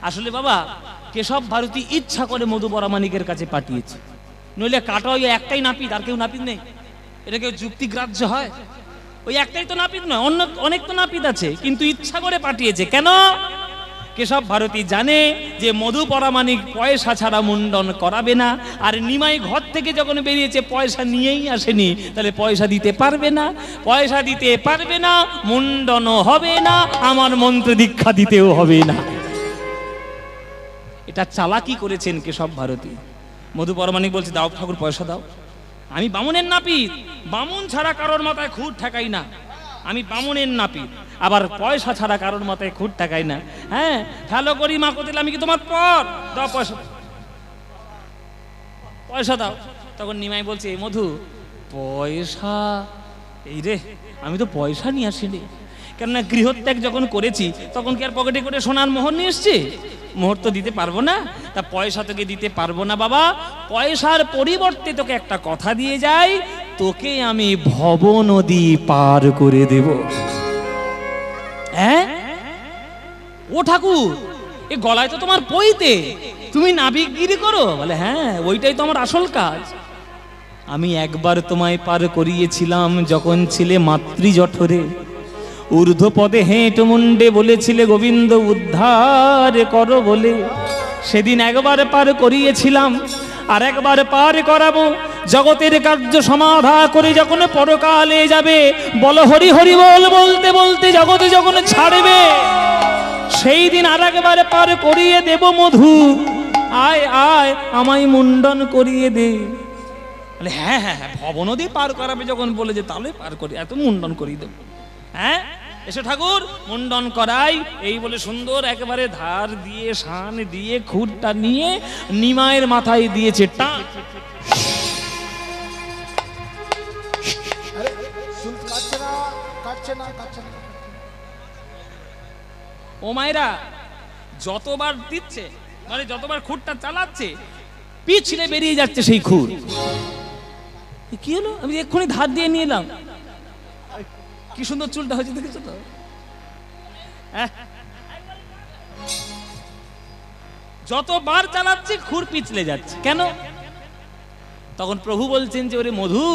আসলে বাবা কেশব ভারতী ইচ্ছা করে মধু পরামানিকের কাছে পাঠিয়েছে, নইলে কাটা ওই একটাই নাপিত, আর কেউ নাপিত নেই। এটা কেউ যুক্তিগ্রাহ্য হয়? ওই একটাই তো নাপিত নয়, অন্য অনেক তো নাপিত আছে, কিন্তু ইচ্ছা করে পাঠিয়েছে। কেন? কেশব ভারতী জানে যে মধু পরামানিক পয়সা ছাড়া মুন্ডন করাবে না, আর নিমাই ঘর থেকে যখন বেরিয়েছে পয়সা নিয়েই আসেনি, তাহলে পয়সা দিতে পারবে না, পয়সা দিতে পারবে না, মুন্ডনও হবে না, আমার মন্ত্র দীক্ষা দিতেও হবে না। এটা চালাকি করেছেন কেশব ভারতী। মধু পরামানিক বলছে, দাও ঠাকুর পয়সা দাও, আমি বামুনের নাপিত, বামুন ছাড়া কারোর মাথায় খুঁট ঠেকাই না, আমি বামুনের নাপিত, আবার পয়সা ছাড়া কারোর মাথায় খুঁট ঠেকাই না। হ্যাঁ, ভালো করি মা কোথায়, আমি কি তোমার পর, দাও পয়সা, পয়সা দাও। তখন নিমাই বলছে, এই মধু পয়সা, এই রে আমি তো পয়সা নিয়ে আসিনি, কেননা গৃহত্যাগ যখন করেছি তখন কি আর পকেটে করে সোনার মোহর নিয়ে এসছি? মোহর তো দিতে পারবো না, তা পয়সা তোকে দিতে পারবো না বাবা। পয়সার পরিবর্তে তোকে একটা কথা দিয়ে যাই, তোকে আমি ভব নদী পার করে দেব। হ্যাঁ, ও ঠাকুর, এ গলায় তো তোমার পইতে, তুমি নাবিকগিরি করো? বলে, হ্যাঁ, ওইটাই তো আমার আসল কাজ। আমি একবার তোমায় পার করিয়েছিলাম যখন ছিলে মাতৃ জঠরে, ঊর্ধ্বপদে হেঁট মুন্ডে বলেছিলে গোবিন্দ উদ্ধার করো বলে। সেদিন একবার পার করিয়েছিলাম, আর একবার পার করাবো। জগতের কার্য সমাধা করে যখন পরকালে যাবে, বল হরি হরি বল বলতে বলতে জগতে যখন ছাড়বে, সেই দিন আর একবার পার করিয়ে দেব মধু। আয় আয় আমায় মুন্ডন করিয়ে দে। বলে, হ্যাঁ হ্যাঁ হ্যাঁ, ভব নদী পার করাবে যখন বলে যে, তাহলে পার করি, এত মুন্ডন করিয়ে দেব। হ্যাঁ, এসে ঠাকুর মুন্ডন করাই, এই বলে সুন্দর একেবারে ধার দিয়ে শান দিয়ে খুঁটটা নিয়ে নিমাইয়ের মাথায় দিয়েছে টান। ও মায়েরা, যতবার দিচ্ছে মানে যতবার খুঁটটা চালাচ্ছে, পিছলে বেরিয়ে যাচ্ছে সেই খুঁট। কি হলো? আমি এক্ষুনি ধার দিয়ে নিয়ে এলাম। কি সুন্দর চুলটা হয়েছে, দেখেছো তো? যতবার চালাচ্ছে খুঁড় পিছলে যাচ্ছে, কেন? তখন প্রভু বলছেন যে, ওরে মধু,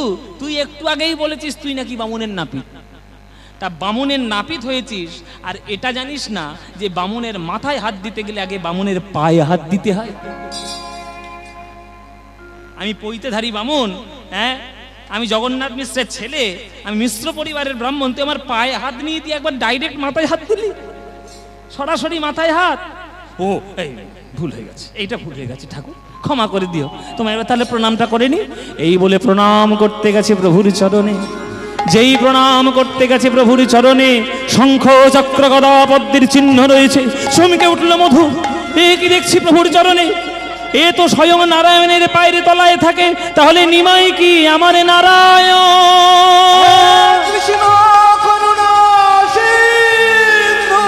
তুই একটু আগেই বলেছিস তুই নাকি বামুনের নাপিত। তা বামুনের নাপিত হয়েছিস, আর এটা জানিস না যে বামুনের মাথায় হাত দিতে গেলে আগে বামুনের পায়ে হাত দিতে হয়। আমি পৈতেধারী বামুন, হ্যাঁ, আমি জগন্নাথ মিশ্রের ছেলে, আমি মিশ্র পরিবারের ব্রাহ্মণ, তুই আমার পায়ে হাত নিয়ে দিয়ে একবার ডাইরেক্ট মাথায় হাত দিলি, সরাসরি মাথায় হাত। ও এই ভুল হয়ে গেছে, এইটা ভুল হয়ে গেছে, ঠাকুর ক্ষমা করে দিও, তোমার এবার তাহলে প্রণামটা করে নি। এই বলে প্রণাম করতে গেছে প্রভুর চরণে। যেই প্রণাম করতে গেছে প্রভুর চরণে, শঙ্খ চক্র গদা পদ্মের চিহ্ন রয়েছে। চমকে উঠল মধু, এ কি দেখছি প্রভুর চরণে? এ তো স্বয়ং নারায়ণের পায়ের তলায় থাকে, তাহলে নিমাই কি আমার নারায়ণ? কৃষ্ণ করুণা সিন্ধু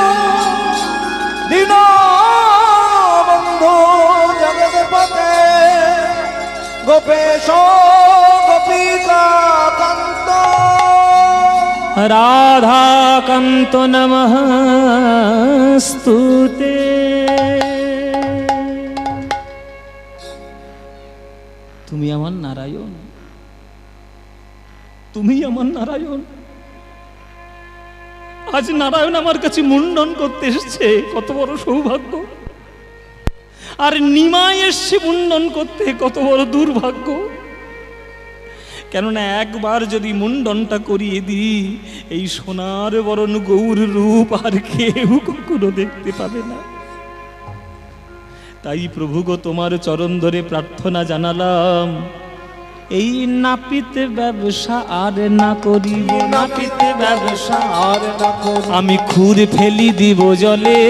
দীনবন্ধু জগৎপতে, গোপেশ গোপিকা কান্ত, রাধা কান্ত নমস্তুতে। তুমি আমার নারায়ণ, তুমি আমার নারায়ণ। আজ নারায়ণ আমার কাছে মুন্ডন করতে এসেছে, কত বড় সৌভাগ্য। আর নিমাই এসছে মুন্ডন করতে, কত বড় দুর্ভাগ্য। কেননা একবার যদি মুন্ডনটা করিয়ে দিই, এই সোনার বরণ গৌর রূপ আর কেউ কখনো দেখতে পাবে না। তাই প্রভু গো, তোমার চরণ ধরে প্রার্থনা জানালাম, এই নাপিত ব্যবসা আর না করিব, নাপিত ব্যবসা আর না করিব, আমি খুর ফেলি দিব জলে।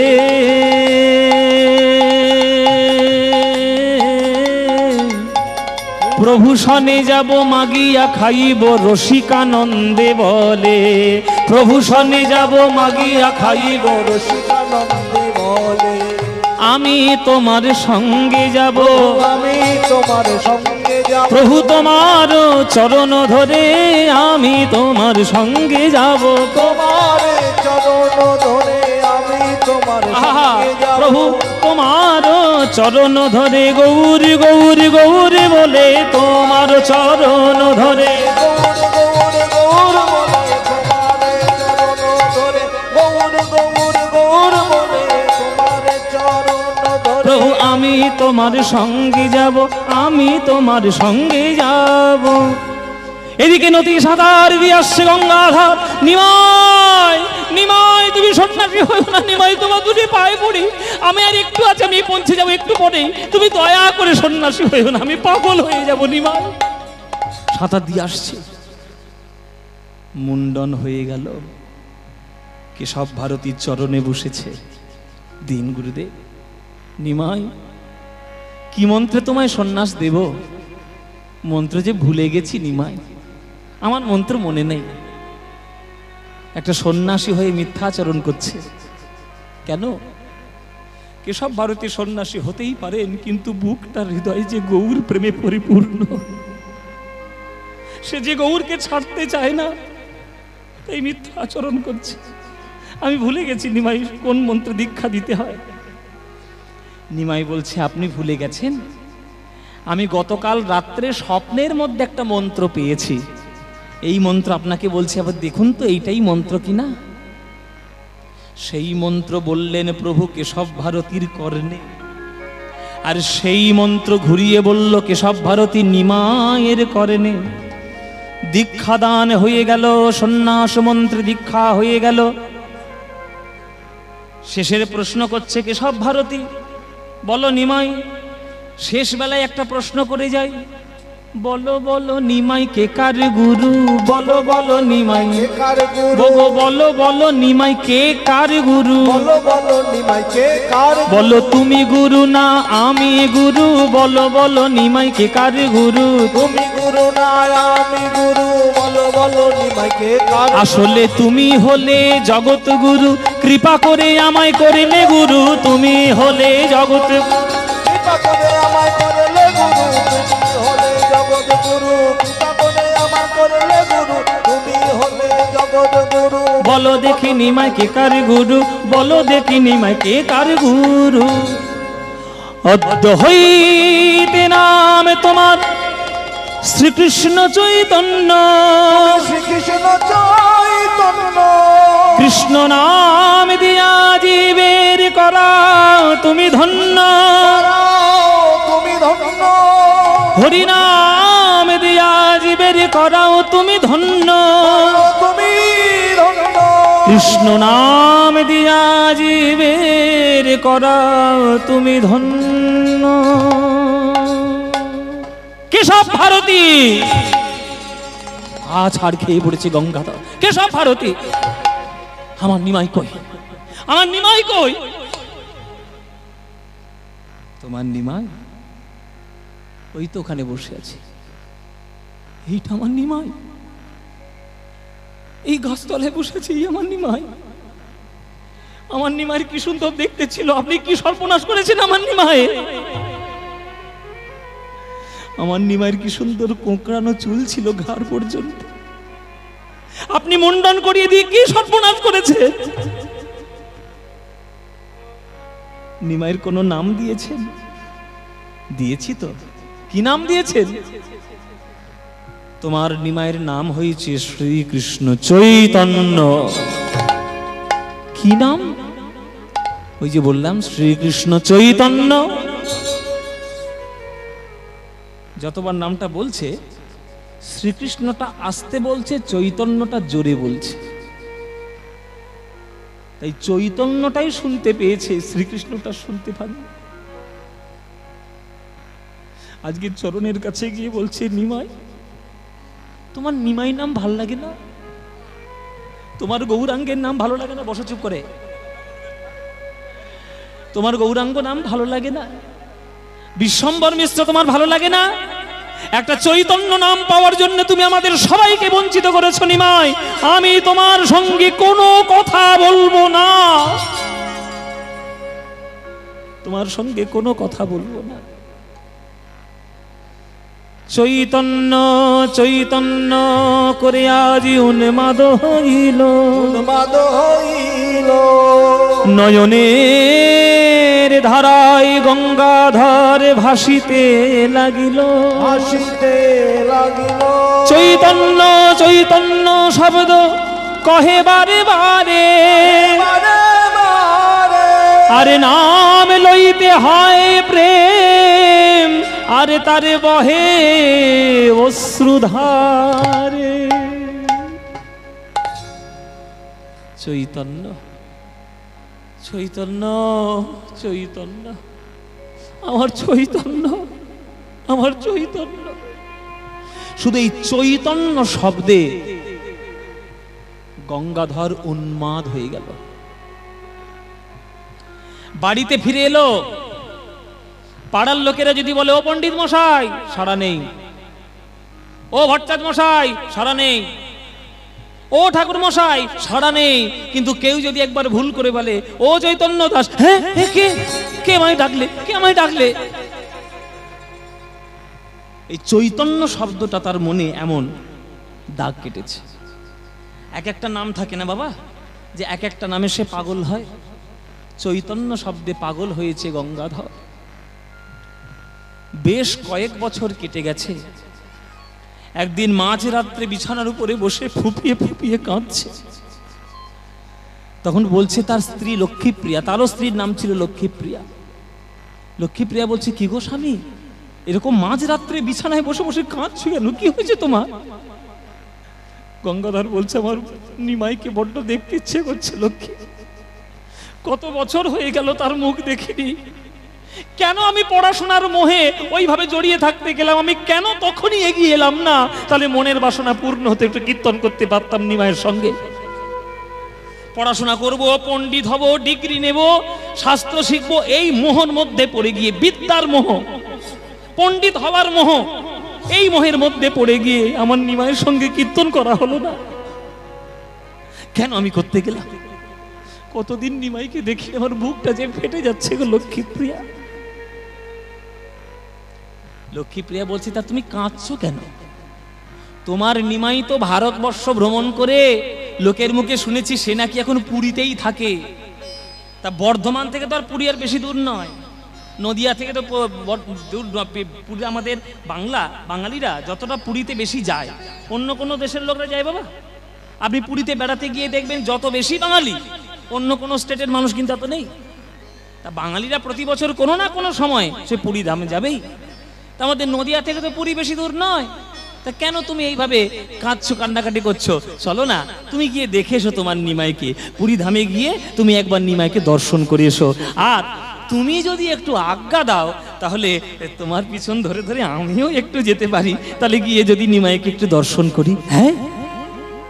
প্রভু সনে যাব মাগিয়া খাইব রসিকানন্দে বলে, প্রভু সনে যাব মাগিয়া খাইব রসিকানন্দে বলে। আমি তোমার সঙ্গে যাব, আমি তোমার সঙ্গে যাব, প্রভু তোমার চরণ ধরে আমি তোমার সঙ্গে যাব। তোমার চরণ ধরে আমি তোমার সঙ্গে যাব। প্রভু তোমার চরণ ধরে গৌরী গৌরী গৌরী বলে তোমার চরণ ধরে গৌর গৌর গৌর বলে তোমারে চরণ ধরে, গৌর গৌর গৌর বলে তোমারে চরণ ধরে। প্রভু আমি তোমার সঙ্গে যাব, আমি তোমার সঙ্গে যাব। এদিকে নদী সাঁতার দিয়ে আসছে গঙ্গাধার। নিমাই নিমাই তুমি সন্ন্যাসী হয়েও না, নিমাই তোমার দুটি পায়ে পড়ি, আমি আর একটু আছে, আমি পৌঁছে যাবো একটু পরেই, তুমি দয়া করে সন্ন্যাসী হয়েও না, আমি পাগল হয়ে যাব। নিমাই সাঁতার দিয়ে আসছে, মুন্ডন হয়ে গেল, কেশব ভারতীর চরণে বসেছে। দিন গুরুদেব, নিমাই কি মন্ত্রে তোমায় সন্ন্যাস দেব? মন্ত্র যে ভুলে গেছি নিমাই, আমার মন্ত্র মনে নেই। একটা সন্ন্যাসী হয়ে মিথ্যাচরণ করছে কেন? কেশব ভারতী সন্ন্যাসী হতেই পারেন, কিন্তু বুকটার হৃদয় যে গৌর প্রেমে পরিপূর্ণ, সে যে গৌরকে ছাড়তে চায় না, তাই মিথ্যা আচরণ করছে। আমি ভুলে গেছি নিমাই কোন মন্ত্র দীক্ষা দিতে হয়। নিমাই বলছে আপনি ভুলে গেছেন? আমি গতকাল রাত্রে স্বপ্নের মধ্যে একটা মন্ত্র পেয়েছি, এই মন্ত্র আপনাকে বলছি, আবার দেখুন তো এইটাই মন্ত্র কিনা। সেই মন্ত্র বললেন প্রভু কেশব ভারতীর কর্ণে, আর সেই মন্ত্র ঘুরিয়ে বলল কেশব ভারতী নিমায়ের কর্ণে। দীক্ষাদান হয়ে গেল, সন্ন্যাস মন্ত্রে দীক্ষা হয়ে গেল। শেষের প্রশ্ন করছে কেশব ভারতী, বলো নিমাই, শেষ বেলায় একটা প্রশ্ন করে যাই, বলো বলো নিমাই কে কার গুরু? বলো বলো নিমাই কে কার গুরু? বলো বলো বলো নিমাই কে কার গুরু? বলো বলো নিমাই কে কার গুরু? বলো তুমি গুরু না আমি গুরু? বলো বলো নিমাই কে কার গুরু? তুমি গুরু না আমি গুরু, বলো বলো নিমাই কে কার গুরু? আসলে তুমি হলে জগৎ গুরু, কৃপা করে আমায় করিলে গুরু। তুমি হলে জগৎ, কৃপা করে আমায় করলে গুরু, তুমি হলে জগৎ গুরু। কৃপা করে আমায় করলে গুরু, তুমি হলে জগৎ গুরু। বলো দেখি নিমাই কে কার গুরু? বলো দেখি নিমাই কে কার গুরু? অদ্য হইতে নাম তোমার শ্রীকৃষ্ণ চৈতন্য, শ্রীকৃষ্ণ চৈতন্য, কৃষ্ণ নাম দিয়া জীবের করা তুমি ধন্য। তুমি ধন্য, হরি নাম দিয়া জীবের করাও তুমি ধন্য। তুমি ধন্য, কৃষ্ণ নাম দিয়া জীবের করাও তুমি ধন্য। কেশব ভারতী ছাড় খেয়ে পড়েছে গঙ্গাধর। কেশব ভারতী, আমার নিমাই কই? আমার নিমাই কই? তোমার নিমাই ওই তো ওখানে বসে আছে। এইটা আমার নিমাই, এই গাছতলায় বসেছে, এই আমার নিমাই। আমার নিমাইয়ের কি সুন্দর দেখতে ছিল, আপনি কি সর্বনাশ করেছেন আমার নিমাই। আমার নিমাইয়ের কি সুন্দর কোঁকড়ানো চুল ছিল ঘাড় পর্যন্ত, আপনি মুন্ডন করিয়ে দিয়ে কি সর্বনাশ করেছেন। নিমাইয়ের কোনো নাম দিয়েছেন? দিয়েছি তো। কি নাম দিয়েছেন? তোমার নিমাইয়ের নাম হয়েছে শ্রীকৃষ্ণ চৈতন্য। কি নাম? ওই যে বললাম শ্রীকৃষ্ণ চৈতন্য। যতবার নামটা বলছে, শ্রীকৃষ্ণটা আস্তে বলছে, চৈতন্যটা জোরে বলছে। তাই চৈতন্যটাই শুনতে পেয়েছে, শ্রীকৃষ্ণটা শুনতে পারেনি। আজকে চরণের কাছে গিয়ে বলছে নিমাই, তোমার নিমাই নাম ভাল লাগে না? তোমার গৌরাঙ্গের নাম ভালো লাগে না? বসো চুপ করে। তোমার গৌরাঙ্গ নাম ভালো লাগে না? বিশ্বম্বর মিশ্র তোমার ভালো লাগে না? একটা চৈতন্য নাম পাওয়ার জন্য তুমি আমাদের সবাইকে বঞ্চিত করেছো নিমাই। আমি তোমার সঙ্গে কোনো কথা বলবো না, তোমার সঙ্গে কোনো কথা বলবো না। চৈতন্য চৈতন্য করে আজি উন্মাদ হইল, উন্মাদ হইল। নয়নের ধারায় গঙ্গাধর ভাসিতে লাগিল, ভাসিতে লাগিল। চৈতন্য চৈতন্য শব্দ কহে বারে বারে, বারে বারে। আরে নাম লইতে হয় প্রেম, আরে তারে বহে অশ্রুধারে। চৈতন্য চৈতন্য চৈতন্য, আমার চৈতন্য, আমার চৈতন্য। শুধু এই চৈতন্য শব্দে গঙ্গাধর উন্মাদ হয়ে গেল। বাড়িতে ফিরে এলো, পাড়ার লোকেরা যদি বলে ও পণ্ডিত মশাই, সাড়া নেই। ও ভট্টাচার্য মশাই, সাড়া নেই। ও ঠাকুর মশাই, সাড়া নেই। কিন্তু কেউ যদি একবার ভুল করে বলে ও চৈতন্য দাস, হ্যাঁ কে কে আমায় ডাকলে, কে আমায় ডাকলে? এই চৈতন্য শব্দটা তার মনে এমন দাগ কেটেছে। এক একটা নাম থাকে না বাবা, যে এক একটা নামে সে পাগল হয়। চৈতন্য শব্দে পাগল হয়েছে গঙ্গাধর। বেশ কয়েক বছর কেটে গেছে। একদিন মাঝরাত্রে বিছানার উপরে বসে ফুপিয়ে ফুপিয়ে কাঁদছে। তখন বলছে তার স্ত্রী লক্ষ্মীপ্রিয়া, তারও স্ত্রীর নাম ছিল লক্ষ্মীপ্রিয়া। লক্ষ্মীপ্রিয়া বলছে, কি গো স্বামী, এরকম মাঝরাত্রে বিছানায় বসে বসে কাঁদছো কেন, কি হয়েছে তোমার? গঙ্গাধর বলছে, আমার নিমাইকে বড্ড দেখতে ইচ্ছে করছে লক্ষ্মী। কত বছর হয়ে গেল তার মুখ দেখিনি। কেন আমি পড়াশোনার মোহে ওইভাবে জড়িয়ে থাকতে গেলাম, আমি কেন তখনই এগিয়ে এলাম না? তাহলে মনের বাসনা পূর্ণ হতে একটু কীর্তন করতে পারতাম নিমাইয়ের সঙ্গে। পড়াশোনা করব, পণ্ডিত হব, ডিগ্রি নেব, শাস্ত্র শিখবো, এই মোহর মধ্যে পড়ে গিয়ে, বিদ্যার মোহ, পণ্ডিত হওয়ার মোহ, এই মোহের মধ্যে পড়ে গিয়ে আমার নিমাইয়ের সঙ্গে কীর্তন করা হলো না। কেন আমি করতে গেলাম? কতদিন নিমাইকে দেখি আমার বুকটা যে ফেটে যাচ্ছে গো লক্ষ্মীপ্রিয়া। লক্ষ্মীপ্রিয়া বলছে, তা তুমি কাঁদছো কেন? তোমার নিমাই তো ভারতবর্ষ ভ্রমণ করে, লোকের মুখে শুনেছি সে নাকি এখন পুরীতেই থাকে। তা বর্ধমান থেকে তো আর পুরী আর বেশি দূর নয়, নদিয়া থেকে তো দূর। পুরী আমাদের বাঙালিরা যতটা পুরীতে বেশি যায়, অন্য কোনো দেশের লোকরা যায় বাবা? আপনি পুরীতে বেড়াতে গিয়ে দেখবেন যত বেশি বাঙালি, অন্য কোনো স্টেটের মানুষ কিন্তু এত নেই। তা বাঙালিরা প্রতি বছর কোনো না কোনো সময় সে পুরী ধামে যাবেই। তা আমাদের নদিয়া থেকে তো পুরী বেশি দূর নয়। তা কেন তুমি এইভাবে কাঁদছো, কান্নাকাটি করছো? চলো না, তুমি গিয়ে দেখে এসো তোমার নিমাইকে। পুরী ধামে গিয়ে তুমি একবার নিমাইকে দর্শন করে এসো। আর তুমি যদি একটু আজ্ঞা দাও, তাহলে তোমার পিছন ধরে ধরে আমিও একটু যেতে পারি। তাহলে গিয়ে যদি নিমাইকে একটু দর্শন করি। হ্যাঁ,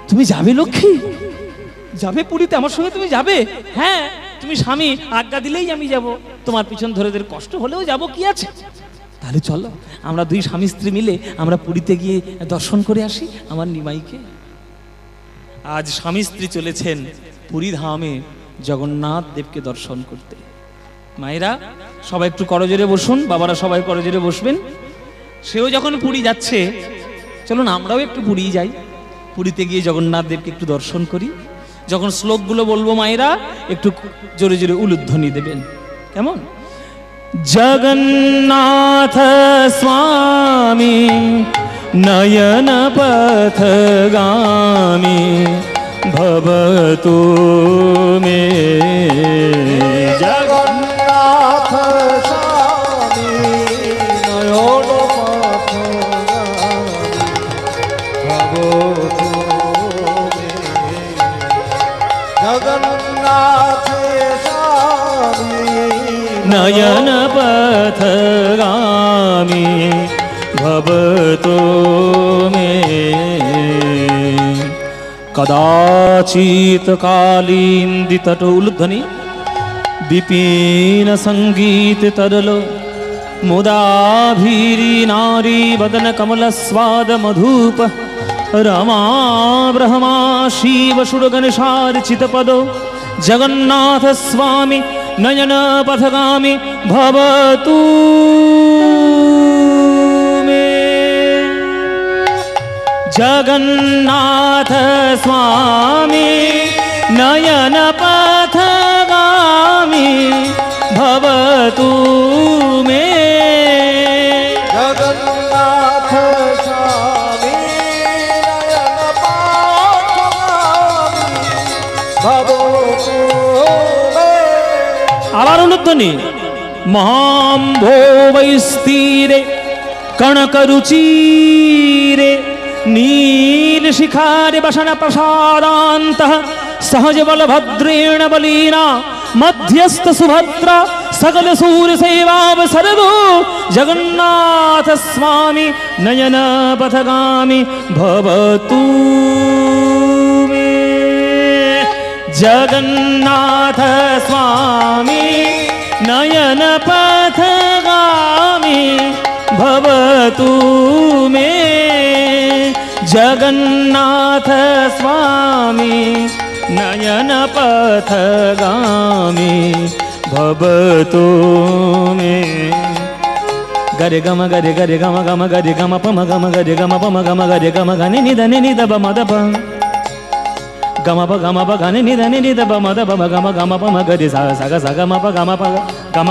তুমি যাবে লক্ষ্মী? যাবে পুরীতে আমার সঙ্গে? তুমি যাবে? হ্যাঁ, তুমি স্বামী আজ্ঞা দিলেই আমি যাব। তোমার পিছন ধরে ধরে কষ্ট হলেও যাব, কি আছে? তাহলে চলো, আমরা দুই স্বামী স্ত্রী মিলে আমরা পুরীতে গিয়ে দর্শন করে আসি আমার নিমাইকে। আজ স্বামী স্ত্রী চলেছেন পুরী ধামে জগন্নাথ দেবকে দর্শন করতে। মায়েরা সবাই একটু করজোরে বসুন, বাবারা সবাই করজোরে বসবেন। সেও যখন পুরী যাচ্ছে, চলুন আমরাও একটু পুরী যাই। পুরীতে গিয়ে জগন্নাথ দেবকে একটু দর্শন করি। যখন শ্লোকগুলো বলবো মায়েরা একটু জোরে জোরে উলুধ্বনি দেবেন, কেমন? জগন্নাথ স্বামী নয়ন পথগামী ভবতু মে। জগন্নাথ স্বামী নয়ন পথগামী ভবতু মে। জগন্নাথ স্বামী নয়ন পথগামী ভবতু মে। কদাচিৎ কালীন্দিতট উলুধ্বনি বিপিন সঙ্গীত তরল মুদাভীরি নারী বদন কমল স্বাদ মধুপ রমা ব্রহ্মা শিব সুরগণেশার চিতপদ জগন্নাথ স্বামী নয়ন পথগামী ভবতু মে। जगन्नाथ स्वामी नयन पथगामी भवतु मे। जगन्नाथ स्वामी नयन पथगामी भवतु मे। आबार अनुध्वनि महाम्भो वैस्तीरे कणकरुचिरे नील शिखारे वसन प्रसादान्तः सहज बलभद्रेण बलीना मध्यस्थ सुभद्रा सकल सूर सेवावसरदो जगन्नाथ स्वामी नयन पथगामी भवतु मे। जगन्नाथ स्वामी नयन पथगामी भवतु मे। जगन्नाथ स्वामी नयन पथगामी भवतु मे। गरे गम गरे गरे गम गम गरे गम पम गम गरे गम पम गम गरे गम गनि निद नि दब मद प गम प गनि निद ब मद प गम गम पम गरे सा सा ग म प गम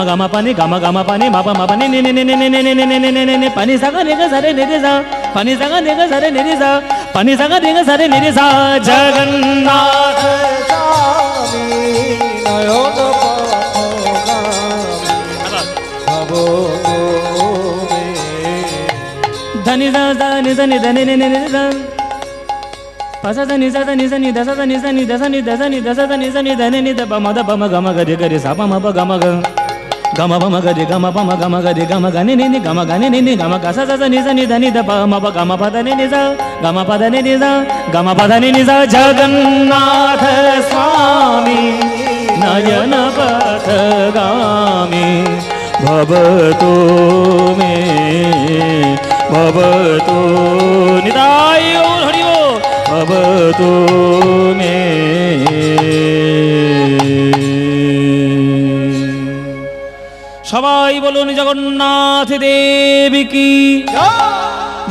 गम पनि गम पनि म प नि नि नि नि नि नि नि नि नि नि पनि सा ग नि ग सा रे नि रे सा पनि सा ग नि ग सा रे नि रे सा पनि सा ग नि ग सा रे नि रे सा। जगन्नाथ स्वामी नयन पथगामी भवतु मे। धनि दा धनि धनि धनि नि नि नि दा पसा धनि सा धनि सा नि द सा धनि सा नि द सा नि द सा नि द सा धनि सा नि धनि नि द प म द प म गम गरे गरे सा प म प गम ग गम प म गरे गम प म गम गरे गम गनि नि नि गम गनि नि नि गम ग सा सा नि सा नि धनि द प म प गम प धनि नि सा गम प धनि नि सा गम प धनि नि सा। जगन्नाथ स्वामी नयन पथगामी भवतु मे। भवतु निताय गौर हरि बोल भवतु मे। সবাই বলুন জগন্নাথ দেবী কি,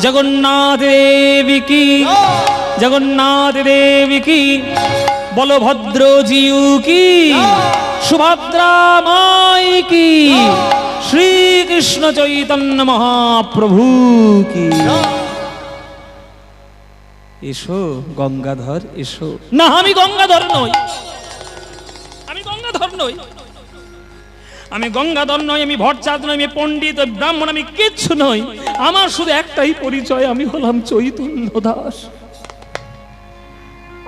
জগন্নাথ দেবী কি, জগন্নাথ দেবী কি, বলভদ্র জিউ কি, সুভদ্রা মাই কি, শ্রীকৃষ্ণ চৈতন্য মহাপ্রভু কি। এসো গঙ্গাধর এসো। না আমি গঙ্গাধর নই, আমি গঙ্গাধর নই, আমি গঙ্গাধর নই, আমি ভট্টাচার্য নই, আমি পণ্ডিত ব্রাহ্মণ, আমি কিচ্ছু নই। আমার শুধু একটাই পরিচয়, আমি হলাম চৈতন্য দাস।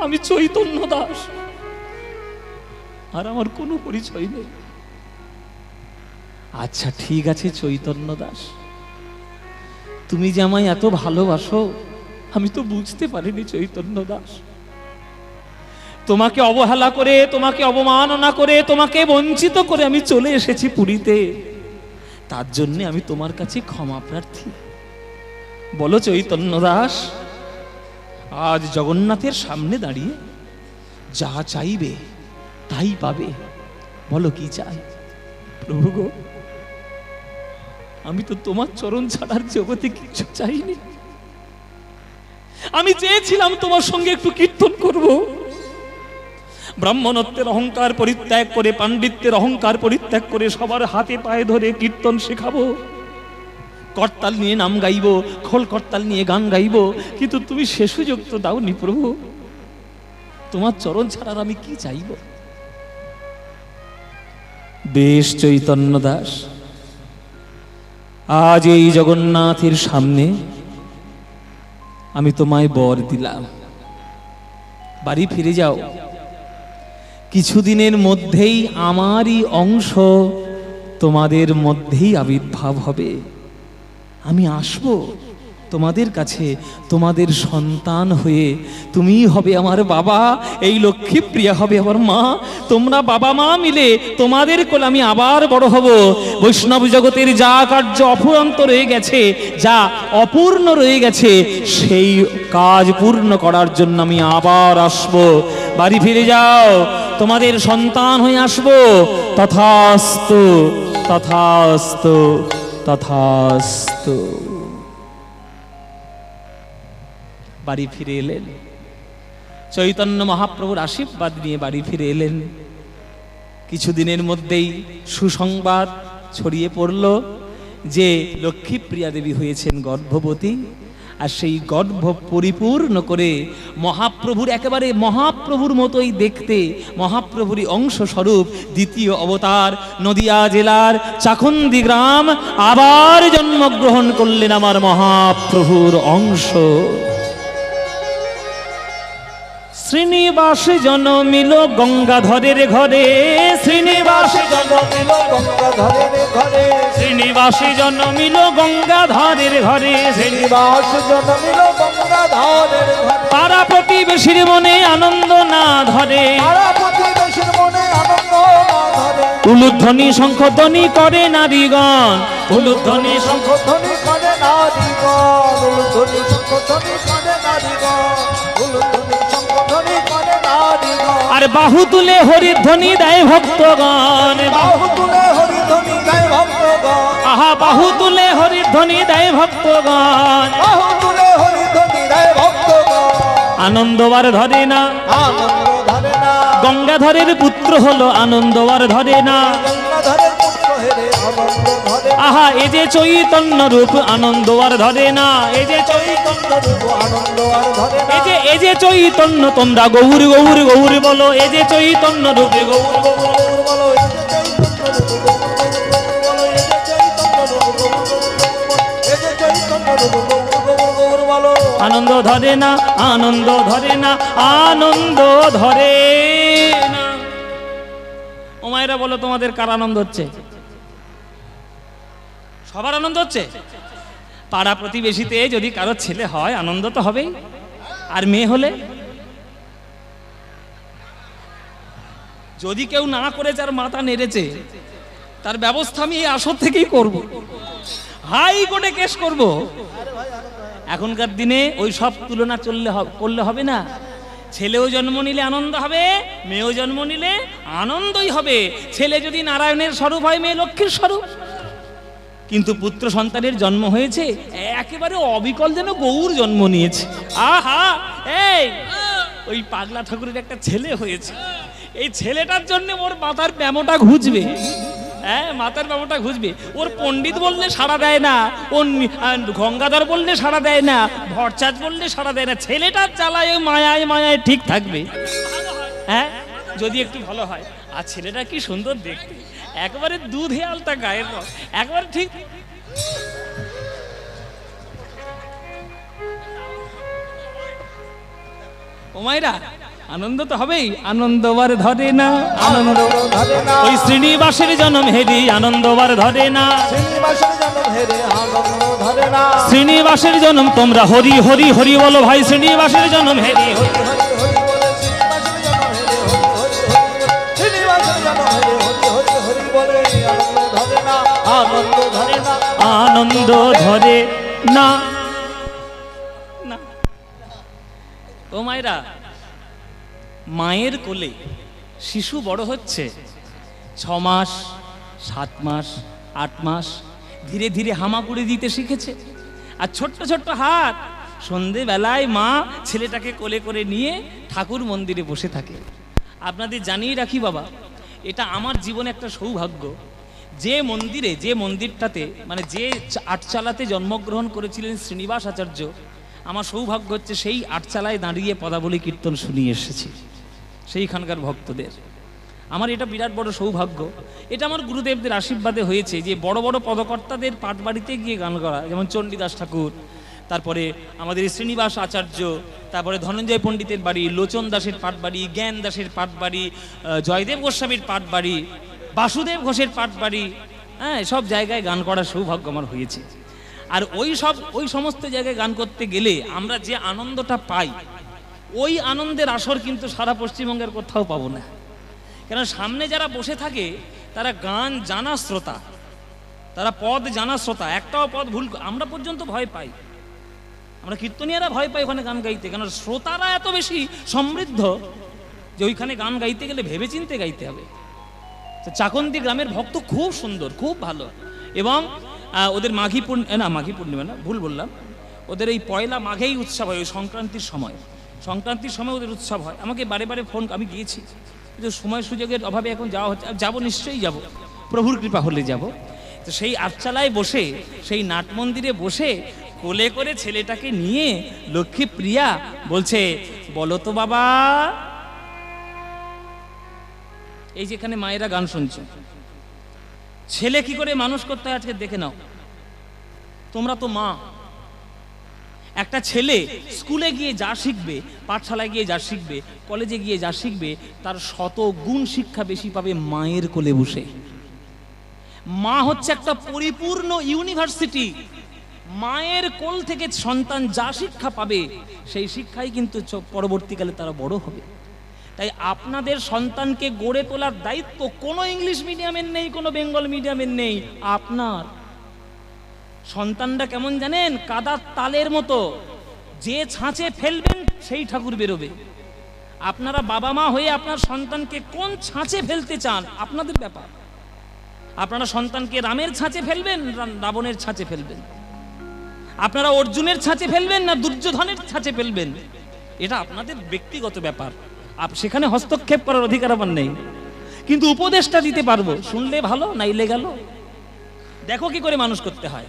আমি চৈতন্য দাস, আর আমার কোনো পরিচয় নেই। আচ্ছা ঠিক আছে চৈতন্য দাস, তুমি যে আমায় এত ভালোবাসো আমি তো বুঝতে পারিনি চৈতন্য দাস। তোমাকে অবহেলা করে, তোমাকে অবমাননা করে, তোমাকে বঞ্চিত করে আমি চলে এসেছি পুরীতে, তার জন্য আমি তোমার কাছে ক্ষমা প্রার্থী। বলো চৈতন্য দাস, আজ জগন্নাথের সামনে দাঁড়িয়ে যা চাইবে তাই পাবে, বলো কি চাই? প্রভু গো, আমি তো তোমার চরণ ছাড়ার জগতে কিছু চাইনি। আমি চেয়েছিলাম তোমার সঙ্গে একটু কীর্তন করব, ব্রাহ্মণত্বের অহংকার পরিত্যাগ করে, পাণ্ডিত্যের অহংকার পরিত্যাগ করে সবার হাতে পায়ে ধরে কীর্তন শেখাবো, করতাল নিয়ে নাম গাইবো, খোল করতাল নিয়ে গান গাইবো, কিন্তু তুমি সে সুযোগ তো দাওনি প্রভু। তোমার চরণ ছাড়ার আমি কি চাইব? বেশ চৈতন্য দাস, আজ এই জগন্নাথের সামনে আমি তোমায় বর দিলাম, বাড়ি ফিরে যাও। কিছুদিনের মধ্যেই আমারই অংশ তোমাদের মধ্যেই আবির্ভাব হবে। আমি আসব তোমাদের কাছে, তোমাদের সন্তান হয়ে। তুমিই হবে আমার বাবা, এই লক্ষ্মী প্রিয়া হবে আমার মা। তোমরা বাবা মা মিলে তোমাদের কোলে আমি আবার বড় হব। বৈষ্ণব জগতের যা কার্য অফুরন্ত রয়ে গেছে, যা অপূর্ণ রয়ে গেছে, সেই কাজ পূর্ণ করার জন্য আমি আবার আসব। বাড়ি ফিরে যাও, তোমাদের সন্তান হয়ে আসব। তথাস্তু তথাস্তু তথাস্তু। বাড়ি ফিরে এলেন। চৈতন্য মহাপ্রভুর আশীর্বাদ নিয়ে বাড়ি ফিরে এলেন। কিছুদিনের মধ্যেই সুসংবাদ ছড়িয়ে পড়ল যে লক্ষ্মীপ্রিয়া দেবী হয়েছেন গর্ভবতী, আর সেই গর্ভ পরিপূর্ণ করে মহাপ্রভুর একেবারে মহাপ্রভুর মতোই দেখতে মহাপ্রভুরই অংশ স্বরূপ দ্বিতীয় অবতার নদিয়া জেলার চাকুন্দি গ্রাম আবার জন্মগ্রহণ করলেন আমার মহাপ্রভুর অংশ। শ্রীনিবাস জন্মিল গঙ্গাধরের ঘরে, শ্রীনিবাস জন্মিল গঙ্গাধরের ঘরে, শ্রীনিবাস জন্মিল গঙ্গাধরের ঘরে, শ্রীনিবাস জন্মিল গঙ্গাধরের ঘরে। পাড়া প্রতিবেশীর মনে আনন্দ না ধরে, পাড়া প্রতিবেশীর মনে আনন্দ না ধরে, উলুধ্বনি শঙ্খধ্বনি করে নারীগণ, উলুধ্বনি শঙ্খধ্বনি করে নারীগণ, উলুধ্বনি শঙ্খধ্বনি করে নারীগণ, উলুধ্বনি শঙ্খধ্বনি করে নারীগণ। আর বাহু তুলে হরিধ্বনি দেয় ভক্তগণ, বাহু তুলে হরিধ্বনি গায় ভক্তগণ, আহা বাহু তুলে হরিধ্বনি দেয় ভক্তগণ। বাহু তুলে হরিধ্বনি গায় ভক্তগণ। আনন্দবার ধরে না, আনন্দ ধরে না, গঙ্গাধরের পুত্র হলো আনন্দবার ধরে না। গঙ্গাধরের পুত্র হেরে আনন্দ ধরে না। আহা এ যে চৈতন্য রূপ আনন্দবার ধরে না, এ যে চৈতন্য রূপ আনন্দ আর ধরে না। এ যে চৈতন্য তোমরা গৌর গৌর গৌর বলো, এ যে চৈতন্য রূপে গৌর গৌর গৌর বলো, এই যে চৈতন্য রূপ গৌর গৌর বলো, এই যে চৈতন্য রূপ গৌর গৌর বলো, এই যে চৈতন্য রূপ গৌর গৌর গৌর বলো। আনন্দ ধরে না, আনন্দ ধরে না, আনন্দ ধরে না। ও মায়েরা বলো তোমাদের কার আনন্দ হচ্ছে? সবার আনন্দ হচ্ছে। পাড়া প্রতিবেশীতে যদি কারো ছেলে হয় আনন্দ তো হবেই, আর মেয়ে হলে যদি কেউ না করে যার মাথা নেড়েছে তার ব্যবস্থা আমি এই আসর থেকেই করব, হাইকোর্টে কেস করব। এখনকার দিনে ওই সব তুলনা করলে হবে না। ছেলেও জন্ম নিলে আনন্দ হবে, মেয়েও জন্ম নিলে আনন্দই হবে। ছেলে যদি নারায়ণের স্বরূপ হয়, মেয়ে লক্ষ্মীর স্বরূপ। কিন্তু পুত্র সন্তানের জন্ম হয়েছে একেবারে অবিকল যেন গৌর জন্ম নিয়েছে। আহা এই ওই পাগলা ঠাকুরের একটা ছেলে হয়েছে, এই ছেলেটার জন্য ওর মাথার ব্যামোটা ঘুচবে। হ্যাঁ, মাথার ব্যামোটা ঘুচবে। ওর পণ্ডিত বললে সাড়া দেয় না, ওর গঙ্গাধর বললে সাড়া দেয় না, ভরচাঁদ বললে সাড়া দেয় না। ছেলেটার জ্বালায় মায়ায় মায়ায় ঠিক থাকবে। হ্যাঁ, যদি একটু ভালো হয়। আর ছেলেটা কি সুন্দর দেখতে, একবারে দুধে আলতা গায়ের রং, একবারে ঠিক। ও মায়েরা আনন্দ তো হবেই, আনন্দবার ধরে না, আনন্দ ধরে না। ওই শ্রীনিবাসের জন্ম হেরি আনন্দবার ধরে না, শ্রীনিবাসের জন্ম হেরে আনন্দ ধরে না। শ্রীনিবাসের জন্ম তোমরা হরি হরি হরি বলো ভাই, শ্রীনিবাসের জন্ম হেরি হরি হরি হরি বলে শ্রীনিবাসের জন্ম হেরে হরি হরি হরি বলে, শ্রীনিবাসের জন্ম হেরে হরি হরি হরি বলে। আনন্দ ধরে না, আনন্দ ধরে না, আনন্দ ধরে না। না ও মায়েরা, মায়ের কোলে শিশু বড় হচ্ছে 6 মাস 7 মাস 8 মাস, ধীরে ধীরে হামাগুড়ি দিতে শিখেছে। আর ছোট্ট ছোট্ট হাত, সন্ধেবেলায় মা ছেলেটাকে কোলে করে নিয়ে ঠাকুর মন্দিরে বসে থাকে। আপনাদের জানিয়ে রাখি বাবা, এটা আমার জীবনে একটা সৌভাগ্য। যে মন্দিরে, যে মন্দিরটাতে মানে যে আটচালাতে জন্মগ্রহণ করেছিলেন শ্রীনিবাস আচার্য, আমার সৌভাগ্য হচ্ছে সেই আটচালায় দাঁড়িয়ে পদাবলী কীর্তন শুনিয়ে এসেছি সেইখানকার ভক্তদের। আমার এটা বিরাট বড় সৌভাগ্য। এটা আমার গুরুদেবদের আশীর্বাদে হয়েছে যে বড় বড় পদকর্তাদের পাঠবাড়িতে গিয়ে গান করা, যেমন চণ্ডীদাস ঠাকুর, তারপরে আমাদের শ্রীনিবাস আচার্য, তারপরে ধনঞ্জয় পণ্ডিতের বাড়ি, লোচন দাসের পাঠবাড়ি, জ্ঞান দাসের পাঠবাড়ি, জয়দেব গোস্বামীর পাঠবাড়ি, বাসুদেব ঘোষের পাঠবাড়ি, হ্যাঁ, সব জায়গায় গান করার সৌভাগ্য আমার হয়েছে। আর ওই সমস্ত জায়গায় গান করতে গেলে আমরা যে আনন্দটা পাই, ওই আনন্দের আসর কিন্তু সারা পশ্চিমবঙ্গের কোথাও পাবো না। কেন সামনে যারা বসে থাকে তারা গান জানা শ্রোতা, তারা পদ জানা শ্রোতা। একটাও পদ ভুল, আমরা পর্যন্ত ভয় পাই, আমরা কীর্তনীয়রা ভয় পাই ওখানে গান গাইতে, কেন শ্রোতারা এত বেশি সমৃদ্ধ যে ওইখানে গান গাইতে গেলে ভেবেচিন্তে গাইতে হবে। চাকন্দি গ্রামের ভক্ত খুব সুন্দর, খুব ভালো। এবং ওদের মাঘী পূর্ণিমা না, ভুল বললাম, ওদের এই পয়লা মাঘেই উৎসব হয়, ওই সংক্রান্তির সময়। সংক্রান্তির সময় ওদের উৎসব হয়। আমাকে বারে বারে ফোন, আমি গিয়েছি, কিন্তু সময় সুযোগের অভাবে এখন যাওয়া হচ্ছে। যাবো, নিশ্চয়ই যাব, প্রভুর কৃপা হলে যাব। তো সেই আটচালায় বসে, সেই নাট মন্দিরে বসে কোলে করে ছেলেটাকে নিয়ে লক্ষ্মী প্রিয়া বলছে, বলো তো বাবা। এই যেখানে মায়েরা গান শুনছে, ছেলে কি করে মানুষ করতে হয় আজকে দেখে নাও। তোমরা তো মা। একটা ছেলে স্কুলে গিয়ে যা শিখবে, পাঠশালায় গিয়ে যা শিখবে, কলেজে গিয়ে যা শিখবে, তার শত গুণ শিক্ষা বেশি পাবে মায়ের কোলে বসে। মা হচ্ছে একটা পরিপূর্ণ ইউনিভার্সিটি। মায়ের কোল থেকে সন্তান যা শিক্ষা পাবে, সেই শিক্ষাই কিন্তু পরবর্তীকালে তারা বড় হবে। তাই আপনাদের সন্তানকে গড়ে তোলার দায়িত্ব কোনো ইংলিশ মিডিয়ামের নেই, কোনো বেঙ্গল মিডিয়ামের নেই। আপনার সন্তানরা কেমন জানেন? কাদার তালের মতো, যে ছাঁচে ফেলবেন সেই ঠাকুর বেরোবে। আপনারা বাবা মা হয়ে আপনার সন্তানকে কোন ছাঁচে ফেলতে চান আপনাদের ব্যাপার। আপনারা সন্তানকে রামের ছাঁচে ফেলবেন, রাবণের ছাঁচে ফেলবেন? আপনারা অর্জুনের ছাঁচে ফেলবেন না দুর্যোধনের ছাঁচে ফেলবেন? এটা আপনাদের ব্যক্তিগত ব্যাপার, সেখানে হস্তক্ষেপ করার অধিকার আমার নেই। কিন্তু উপদেশটা দিতে পারবো, শুনলে ভালো, নাইলে গেল। দেখো কি করে মানুষ করতে হয়।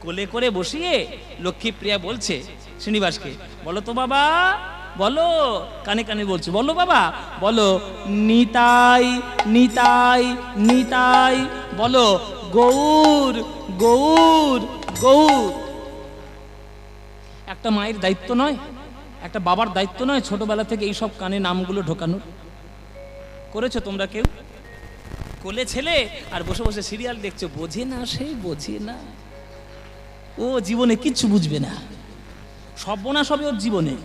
কোলে করে বসিয়ে লক্ষ্মী প্রিয়া বলছে শ্রীনিবাসকে, বলো তো বাবা, বলো। কানে কানে বলছে, বলো বাবা, বলো নিতাই নিতাই নিতাই, বলো গৌর গৌর গৌর। একটা মায়ের দায়িত্ব নয়, একটা বাবার দায়িত্ব নয় ছোটবেলা থেকে এইসব কানে নামগুলো ঢোকানোর? করেছো তোমরা কেউ? কোলে ছেলে আর বসে বসে সিরিয়াল দেখছো, বোঝে না, সে বোঝে না, ও জীবনে কিচ্ছু বুঝবে না, সর্বনাশ হবে ওর জীবনে।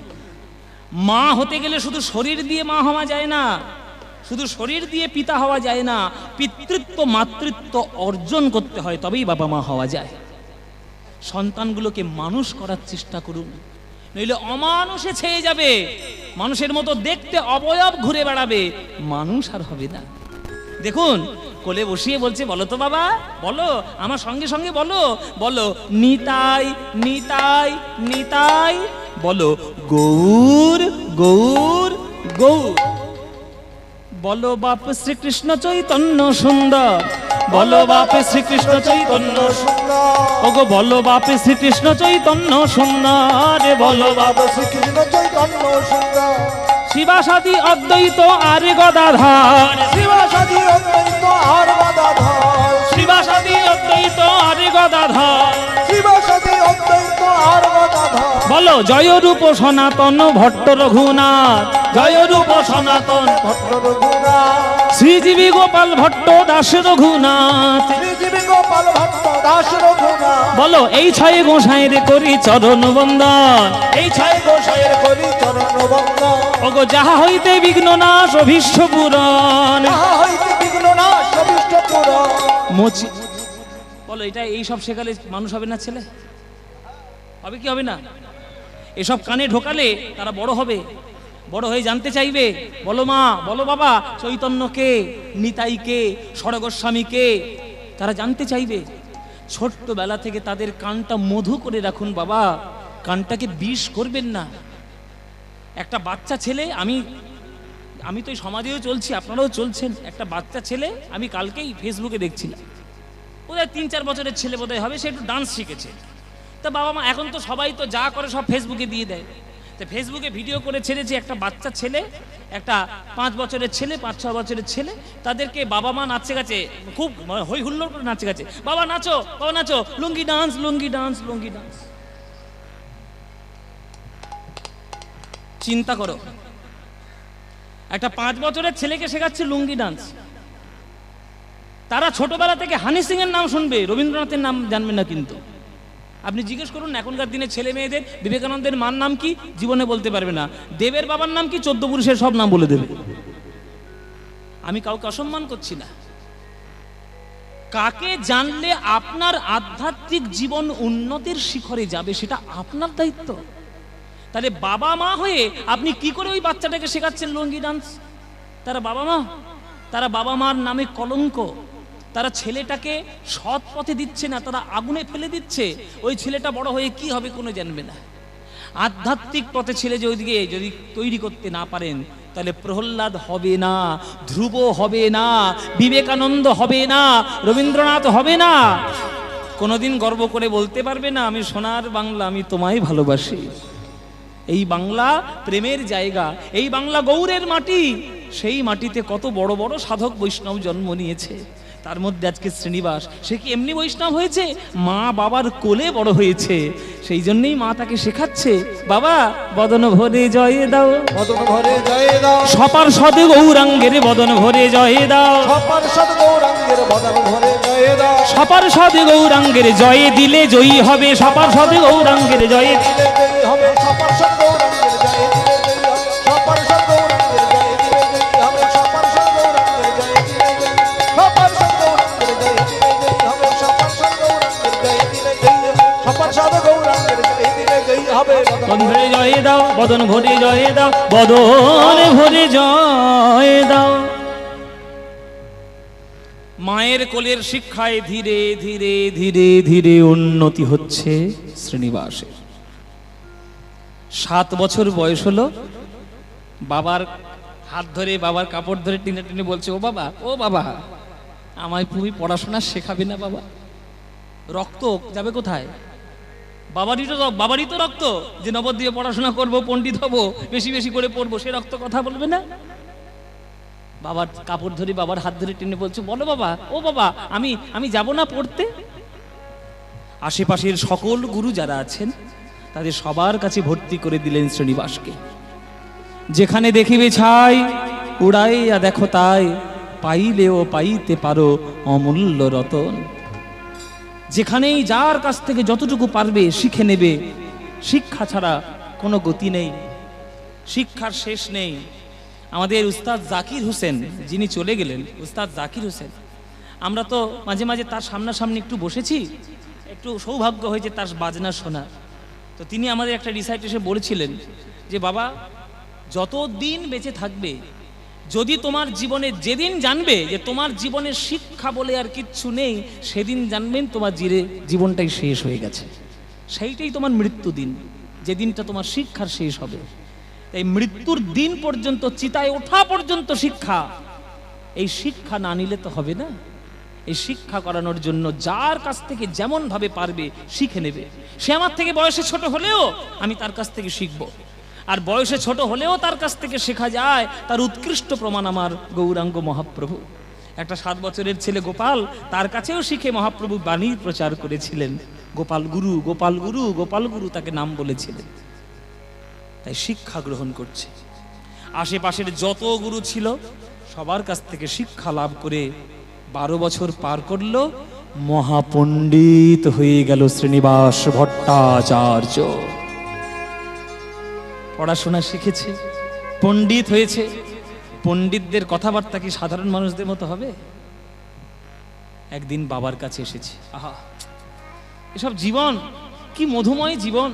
মা হতে গেলে শুধু শরীর দিয়ে মা হওয়া যায় না, শুধু শরীর দিয়ে পিতা হওয়া যায় না, পিতৃত্ব মাতৃত্ব অর্জন করতে হয়, তবেই বাবা মা হওয়া যায়। সন্তানগুলোকে মানুষ করার চেষ্টা করুন, নইলে অমানুষে ছেয়ে যাবে। মানুষের মতো দেখতে অবয়ব ঘুরে বেড়াবে, মানুষ আর হবে না। দেখুন কোলে বসিয়ে বলছে, বলো তো বাবা, বলো, আমার সঙ্গে সঙ্গে বলো, বলো নিতাই নিতাই নিতাই, বলো গৌর গৌর গৌর। বলো বাপ শ্রীকৃষ্ণ চৈতন্য সুন্দর, বলো বাপ শ্রীকৃষ্ণ চৈতন্য সুন্দর, ওগো বলো বাপ শ্রীকৃষ্ণ চৈতন্য সুন্দর, বলো বাপ শ্রীকৃষ্ণ চৈতন্য সুন্দর। শিবাসাদি অদ্বৈত আর গদাধর, শিবাসাদি অদ্বৈত আর গদাধর, শিবাসাদি অদ্বৈত আর গদাধর, শিবাসাদি অদ্বৈত আর গদাধর। বলো জয় রূপ সনাতন ভট্ট রঘুনাথ, জয় রূপ সনাতন ভট্ট রঘুনাথ, শ্রীজীবী গোপাল ভট্ট দাস রঘুনাথ, শ্রীজীবী গোপাল ভট্ট দাস রঘুনাথ। বলো এই ছয় গোসাইয়ের করি চরণ বন্দন, এই ছয় গোসাইয়ের করি চরণ বন্দন, ওগো যাহা হইতে বিঘ্ন নাশ অভীষ্ট পূরণ, যাহা হইতে বিঘ্ন নাশ অভীষ্ট পূরণ। মোচি বলো, এটা এই সব শেখালে মানুষ হবে না? ছেলে হবে কি হবে না? এসব কানে ঢোকালে তারা বড় হবে, বড় হয়ে জানতে চাইবে, বলো মা, বলো বাবা, চৈতন্য কে, নিতাই কে, ষড়গোস্বামী কে, তারা জানতে চাইবে। ছোট্টবেলা থেকে তাদের কানটা মধু করে রাখুন বাবা, কানটাকে বিষ করবেন না। একটা বাচ্চা ছেলে, আমি তো এই সমাজেও চলছি, আপনারাও চলছেন। একটা বাচ্চা ছেলে আমি কালকেই ফেসবুকে দেখছিলাম, বোধহয় 3-4 বছরের ছেলে বোধহয় হবে, সে একটু ডান্স শিখেছে। তা বাবা মা এখন তো সবাই তো যা করে সব ফেসবুকে দিয়ে দেয়, তো ফেসবুকে ভিডিও করে ছেড়েছে একটা বাচ্চা ছেলে, একটা 5 বছরের ছেলে, 5-6 বছরের ছেলে, তাদেরকে বাবা মা নাচে গেছে, খুব হই হুল্লোড় করে নাচে গেছে, বাবা নাচো, বাবা নাচো, লুঙ্গি ডান্স, লুঙ্গি ডান্স, লুঙ্গি ডান্স। চিন্তা করো, একটা 5 বছরের ছেলেকে শেখাচ্ছে লুঙ্গি ডান্স। তারা ছোটবেলা থেকে হানি সিং এর নাম শুনবে, রবীন্দ্রনাথের নাম জানবে না। কিন্তু আপনি জিজ্ঞেস করুন এখনকার দিনে ছেলে মেয়েদের, বিবেকানন্দের মার নাম কি জীবনে বলতে পারবে না, দেবের বাবার নাম কি 14 পুরুষের সব নাম বলে দেবে। আমি কাউকে অসম্মান করছি না। কাকে জানলে আপনার আধ্যাত্মিক জীবন উন্নতির শিখরে যাবে সেটা আপনার দায়িত্ব। তাহলে বাবা মা হয়ে আপনি কি করে ওই বাচ্চাটাকে শেখাচ্ছেন লুঙ্গি ডান্স? তারা বাবা মা, তারা বাবা মার নামে কলঙ্ক, তারা ছেলেটাকে সৎ পথে দিচ্ছে না, তারা আগুনে ফেলে দিচ্ছে। ওই ছেলেটা বড় হয়ে কি হবে কোনো জানবে না। আধ্যাত্মিক পথে ছেলে যদি তৈরি করতে না পারেন, তাহলে প্রহ্লাদ হবে না, ধ্রুব হবে না, বিবেকানন্দ হবে না, রবীন্দ্রনাথ হবে না। কোনোদিন গর্ব করে বলতে পারবে না আমি সোনার বাংলা, আমি তোমায় ভালোবাসি। এই বাংলা প্রেমের জায়গা, এই বাংলা গৌরের মাটি। সেই মাটিতে কত বড় বড় সাধক বৈষ্ণব জন্ম নিয়েছে। তার মধ্যে আজকে শ্রীনিবাস, সে কি এমনি বৈষ্ণব হয়েছে? মা বাবার কোলে বড় হয়েছে। সেই জন্যই মা তাকে শেখাচ্ছে, বাবা বদন ভরে জয় দাও, বদন ভরে জয় দাও, সপার সদ গৌরাঙ্গের বদন ভরে জয় দাও, সপার সদ গৌরাঙ্গের বদন ভরে জয় দাও, সপার সদ গৌরাঙ্গের জয় দিলে জয়ী হবে, সপার সদ গৌরাঙ্গের জয় দিলে জয়ী হবে, সপার সদ গৌরাঙ্গের জয় দিলে জয়ী হবে, সপার সদ গৌরাঙ্গের জয় দিলে জয়ী হবে, সপার সদ গৌরাঙ্গের জয় দিলে জয়ী, সপার সদ গৌরাঙ্গের জয় দিলে জয়ী হবে, সপার সদ গৌরাঙ্গের জয় দিলে জয়ী হবে, সপার সদ গৌরাঙ্গের জয় দিলে জয়ী হবে। বদন ভরে জয় দাও, বদন ভরে জয় দাও, বদন ভরে জয় দাও। মায়ের কোলের শিক্ষায় ধীরে ধীরে ধীরে ধীরে উন্নতি হচ্ছে শ্রীনিবাসের। 7 বছর বয়স হলো, বাবার হাত ধরে, বাবার কাপড় ধরে টেনে টেনে বলছে, ও বাবা আমায় তুমি পড়াশোনা শেখাবে না বাবা? রক্ত যাবে কোথায়? বাবারই তো রক্ত, যে নবদ্বীপে পড়াশোনা করব, পণ্ডিত হব, বেশি বেশি করে পড়বো, সে রক্ত কথা বলবে না? বাবার কাপড় ধরে, বাবার হাত ধরে টেনে বলছে, বলো বাবা, ও বাবা আমি যাব না পড়তে। আশেপাশের সকল গুরু যারা আছেন তাদের সবার কাছে ভর্তি করে দিলেন শ্রীনিবাসকে। যেখানে দেখিবে ছাই উড়াইয়া দেখো তাই, পাইলেও পাইতে পারো অমূল্য রতন। যেখানেই যার কাছ থেকে যতটুকু পারবে শিখে নেবে। শিক্ষা ছাড়া কোনো গতি নেই, শিক্ষার শেষ নেই। আমাদের উস্তাদ জাকির হোসেন, যিনি চলে গেলেন, উস্তাদ জাকির হোসেন, আমরা তো মাঝে মাঝে তার সামনাসামনি একটু বসেছি, একটু সৌভাগ্য হয়েছে তার বাজনা শোনা। তো তিনি আমাদের একটা রিসাইটেশনে বলেছিলেন যে বাবা, যতদিন বেঁচে থাকবে, যদি তোমার জীবনে যেদিন জানবে যে তোমার জীবনে শিক্ষা বলে আর কিচ্ছু নেই, সেদিন জানবেন তোমার জীবনটাই শেষ হয়ে গেছে। সেইটাই তোমার মৃত্যু দিন, যে দিনটা তোমার শিক্ষার শেষ হবে। তাই মৃত্যুর দিন পর্যন্ত, চিতায় ওঠা পর্যন্ত শিক্ষা। এই শিক্ষা না নিলে তো হবে না। এই শিক্ষা করানোর জন্য যার কাছ থেকে যেমন ভাবে পারবে শিখে নেবে। সে আমার থেকে বয়সে ছোট হলেও আমি তার কাছ থেকে শিখবো। আর বয়সে ছোট হলেও তার কাছ থেকে শেখা যায়, তার উৎকৃষ্ট প্রমাণ আমার গৌরাঙ্গ মহাপ্রভু। একটা 7 বছরের ছেলে গোপাল, তার কাছেও শিখে মহাপ্রভু বাণী প্রচার করেছিলেন। গোপাল গুরু, গোপাল গুরু, গোপাল গুরু তাকে নাম বলেছিলেন। তাই শিক্ষা গ্রহণ করছে। আশেপাশের যত গুরু ছিল সবার কাছ থেকে শিক্ষা লাভ করে 12 বছর পার করলো, মহাপণ্ডিত হয়ে গেল শ্রীনিবাস ভট্টাচার্য। পড়াশোনা শিখেছে, পণ্ডিত হয়েছে। পণ্ডিতদের কথাবার্তা কি সাধারণ মানুষদের মতো হবে? একদিন বাবার কাছে এসেছে, আহা এসব জীবন কি মধুময় জীবন,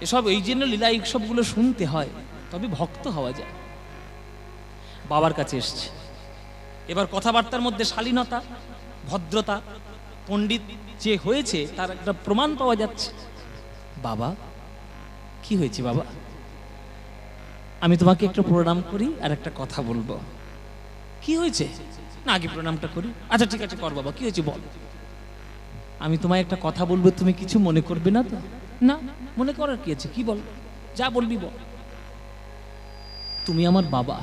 এসব এই জন্য লীলা উৎসবগুলো শুনতে হয়, তবে ভক্ত হওয়া যায়। বাবার কাছে এসছে, এবার কথাবার্তার মধ্যে শালীনতা, ভদ্রতা, পণ্ডিত যে হয়েছে তার একটা প্রমাণ পাওয়া যাচ্ছে। বাবা কি হয়েছে বাবা? আমি তোমাকে একটু প্রণাম করি আর একটা কথা বলবো। কি হয়েছে? না আগে প্রণামটা করি। আচ্ছা ঠিক আছে কর বাবা, কি হয়েছে বল। আমি তোমায় একটা কথা বলবো, তুমি কিছু মনে করবে না তো? না মনে করার কি আছে, কি বল, যা বলবি বল। তুমি আমার বাবা,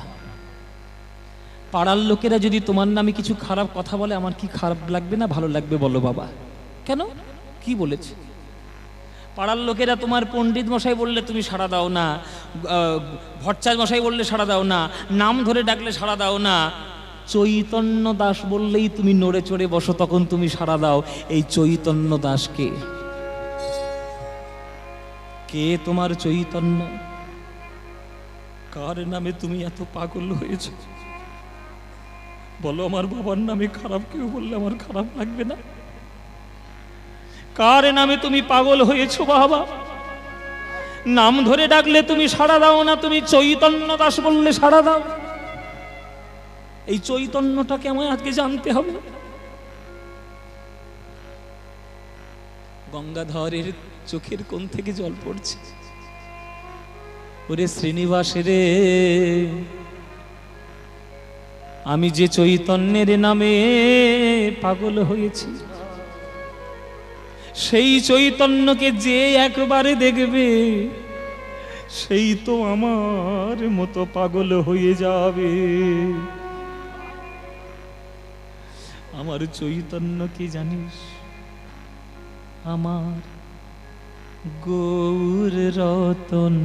পাড়ার লোকেরা যদি তোমার নামে কিছু খারাপ কথা বলে আমার কি খারাপ লাগবে না ভালো লাগবে বলো বাবা? কেন, কি বলেছে? পাড়ার লোকেরা তোমার পণ্ডিত মশাই বললে তুমি সাড়া দাও না, ভট্টাচার্য মশাই বললে সাড়া দাও না, নাম ধরে ডাকলে সাড়া দাও না, চৈতন্য দাস বললেই তুমি নড়ে চড়ে বসো, তখন তুমি সাড়া দাও। এই চৈতন্য দাস কে? কে তোমার চৈতন্য? কার নামে তুমি এত পাগল হয়েছ বলো? আমার বাবার নামে খারাপ কেউ বললে আমার খারাপ লাগবে না? কার নামে তুমি পাগল হয়েছো বাবা? নাম ধরে ডাকলে তুমি সাড়া দাও না, তুমি চৈতন্য দাস বললে সাড়া দাও। এই চৈতন্যটাকে আমায় আজকে জানতে হবে। গঙ্গাধরের চোখের কোণ থেকে জল পড়ছে। ওরে শ্রীনিবাসেরে, আমি যে চৈতন্যের নামে পাগল হয়েছি, সেই চৈতন্যকে যে একবারে দেখবে সেই তো আমার মতো পাগল হয়ে যাবে। আমার চৈতন্য কি জানিস? আমার গৌর রতন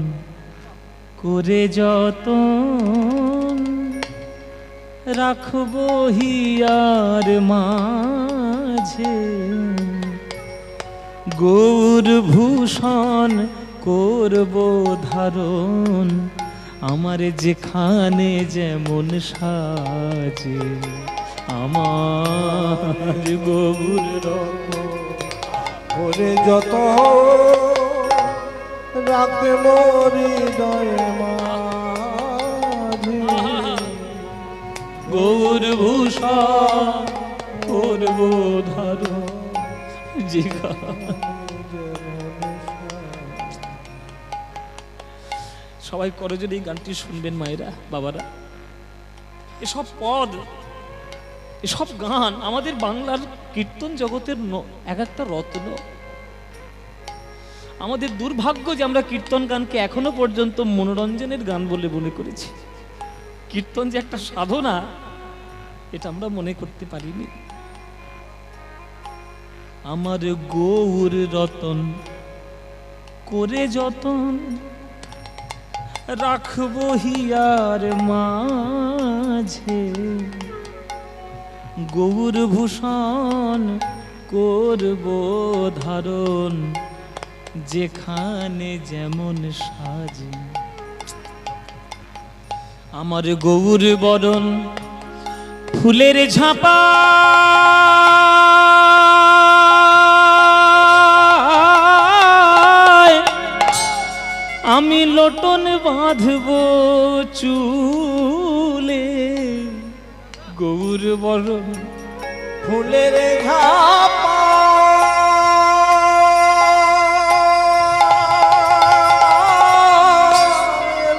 করে যতন রাখবো হিয়ার মাঝে, গৌর ভূষণ করব ধারণ, আমার যেখানে যেমন সাজে। আমার গৌর রতন করে যত রাখতে মরি হৃদয়ে মাঝে, গৌর ভূষণ করব ধারণ সবাই করজোড়ে এই গানটি শুনবেন মায়েরা, বাবারা। এসব পদ, এসব গান আমাদের বাংলার কীর্তন জগতের এক একটা রত্ন। আমাদের দুর্ভাগ্য যে আমরা কীর্তন গানকে এখনো পর্যন্ত মনোরঞ্জনের গান বলে মনে করেছি। কীর্তন যে একটা সাধনা, এটা আমরা মনে করতে পারিনি। আমার গৌর রতন করে যতন রাখবো হিয়ার মাঝে, গৌর ভূষণ করব ধারণ, যেখানে যেমন সাজে। আমার গৌর বরণ ফুলের ঝাঁপা, আমি লোটন বাঁধবো চুলে, গৌর বরণ ফুলের ঝাপা,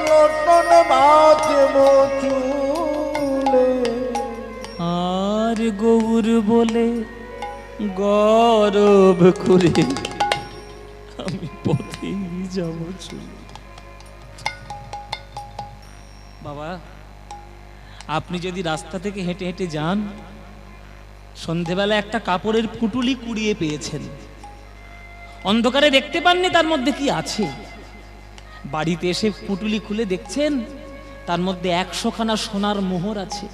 লোটন বাঁধবো চুলে, আর গৌর বলে গৌরব করে আমি পথে যাব চলে। বাবা, আপনি যদি রাস্তা থেকে হেঁটে হেঁটে যান, সন্ধেবেলা একটা কাপড়ের পুটুলি কুড়িয়ে পেয়েছেন, অন্ধকারে দেখতে পাননি তার মধ্যে কি আছে, বাড়িতে এসে পুটুলি খুলে দেখছেন তার মধ্যে 100 খানা সোনার মোহর আছে।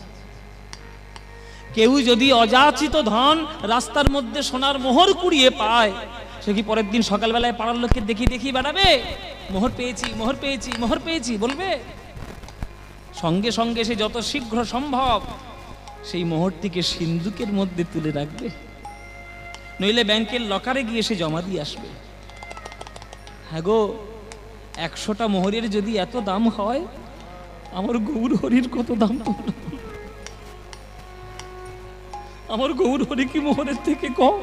কেউ যদি অযাচিত ধন রাস্তার মধ্যে সোনার মোহর কুড়িয়ে পায়, সে কি পরের দিন সকালবেলায় পাড়ার লোককে দেখি দেখি বেড়াবে? মোহর পেয়েছি, মোহর পেয়েছি, মোহর পেয়েছি বলবে? সঙ্গে সঙ্গে সে যত শীঘ্র সম্ভব সেই মোহরটিকে সিন্ধুকের মধ্যে তুলে রাখবে, নইলে ব্যাংকের লকারে গিয়ে সে জমা দিয়ে আসবে। হ্যাঁ গো, 100টা মোহরের যদি এত দাম হয়, আমার গৌর হরির কত দাম? আমার গৌর হরি কি মোহরের থেকে কম?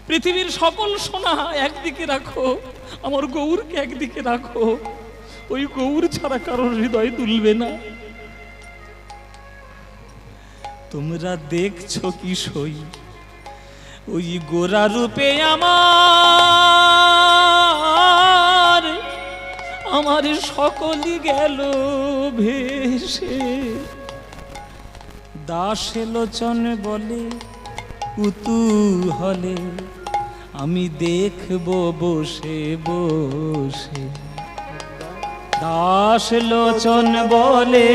পৃথিবীর সকল সোনা একদিকে রাখো, আমার গৌরকে একদিকে রাখো, ওই গৌর ছাড়া কারোর হৃদয় তুলবে না। তোমরা দেখছো কি সই ওই গোরা রূপে আমার, আমার সকলই গেল ভেসে। দাস লোচন বলে কুতূহলে আমি দেখবো বসে বসে, দাস লোচন বলে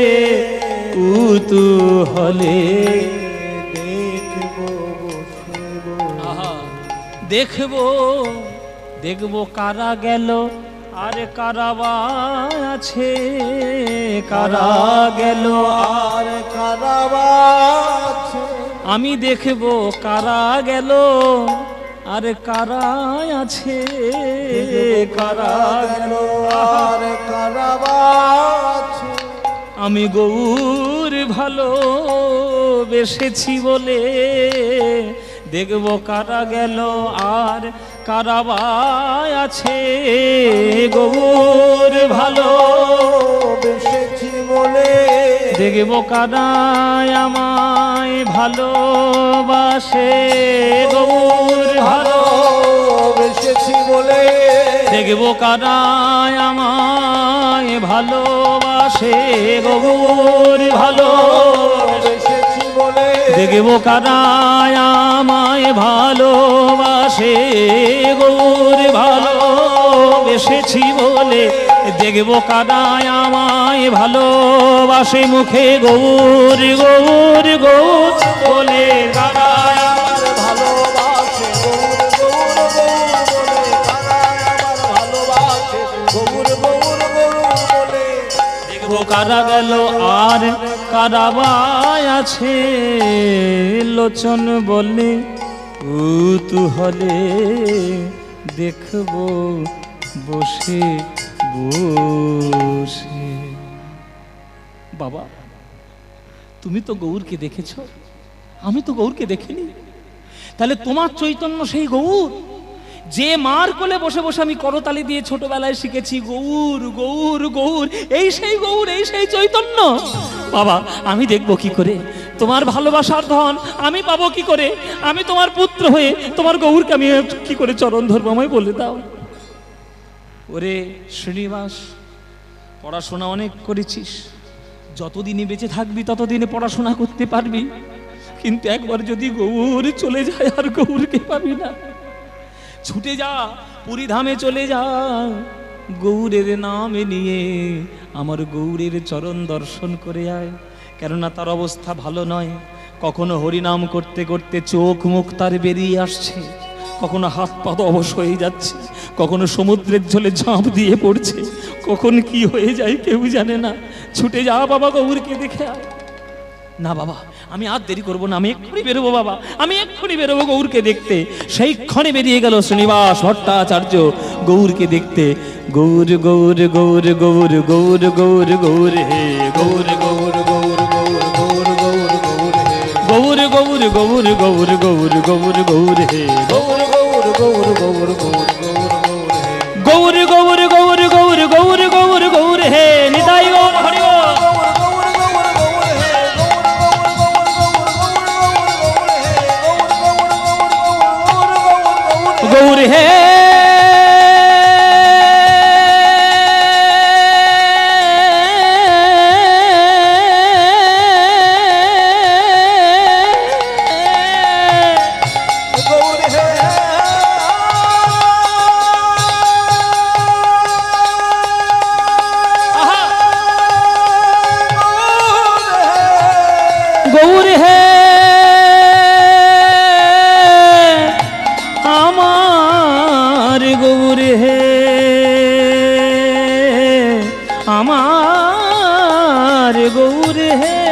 কুতূহলে দেখবো বসে আহা, দেখবো দেখবো কারা গেল আর কারা বা আছে, কারা গেল আর কারা বা আছে, আমি দেখবো কারা গেল আর কারা আছে, কারা গেল আর কারা বা আছে। আমি গৌর ভালো বেসেছি বলে দেখব কারা গেল আর কারা বা আছে গৌর ভালো বেশেছি বলে দেখব কারা আমায় ভালোবাসে গৌর ভালো বেশেছি বলে দেখব কারা আমায় ভালোবাসে গৌর ভালো বেশেছি বলে দেখব কারা আমায় ভালোবাসে গৌর ভালো বেসেছি বলে দেখব কারা আমায় ভালোবাসে মুখে গৌর গৌর গৌর বলে কারা আমার ভালোবাসে গৌর গৌর গৌর বলে কারা আমার ভালোবাসে গৌর গৌর গৌর বলে দেখব কারা গেল আর কারা বা আছে লোচন বলে কৌতূহলে দেখব বসে বসে। বাবা তুমি তো গৌরকে দেখেছ, আমি তো গৌরকে দেখিনি, তাহলে তোমার চৈতন্য সেই গৌর যে মার কোলে বসে বসে আমি করতালি দিয়ে ছোটবেলায় শিখেছি গৌর গৌর গৌর, এই সেই গৌর, এই সেই চৈতন্য। বাবা আমি দেখবো কি করে তোমার ভালোবাসার ধন আমি পাবো কি করে? আমি তোমার পুত্র হয়ে তোমার গৌরকে আমি কি করে চরণ ধরবো আমায় বলে দাও। ওরে শ্রীনিবাস, পড়াশোনা অনেক করেছিস, যতদিনই বেঁচে থাকবি ততদিনে পড়াশোনা করতে পারবি, কিন্তু একবার যদি গৌর চলে যায় আর গৌরকে পাবি না। ছুটে যা, পুরীধামে চলে যা, গৌরের নামে নিয়ে আমার গৌরের চরণ দর্শন করে আয়, কেননা তার অবস্থা ভালো নয়। কখনো হরিনাম করতে করতে চোখ মুখ তার বেরিয়ে আসছে, কখনো হাত পা অবশ হয়ে যাচ্ছে, কখনো সমুদ্রের জলে ঝাঁপ দিয়ে পড়ছে, কখন কি হয়ে যায় কেউ জানে না। ছুটে যা বাবা, গৌরকে দেখে আয়। না বাবা আমি আর দেরি করবো না, আমি এক্ষুনি বেরোবো বাবা, আমি এক্ষুনি বেরোবো গৌরকে দেখতে। সেই ক্ষণে বেরিয়ে গেল শ্রীনিবাস ভট্টাচার্য গৌরকে দেখতে। গৌর গৌর গৌর গৌর গৌর গৌর গৌর হে গৌর গৌর গৌর গৌর গৌর গৌর গৌর হে গৌর গৌর গৌর গৌর গৌর গৌর গৌর হে গৌর গৌর গৌর গৌর গৌর গৌর গৌর হে গৌর গৌর গৌর গৌর গৌর গৌর গৌর হে নিতাই গৌর হরি বল। গৌর হে গৌর হে আমার গৌর হে আমার গৌর হে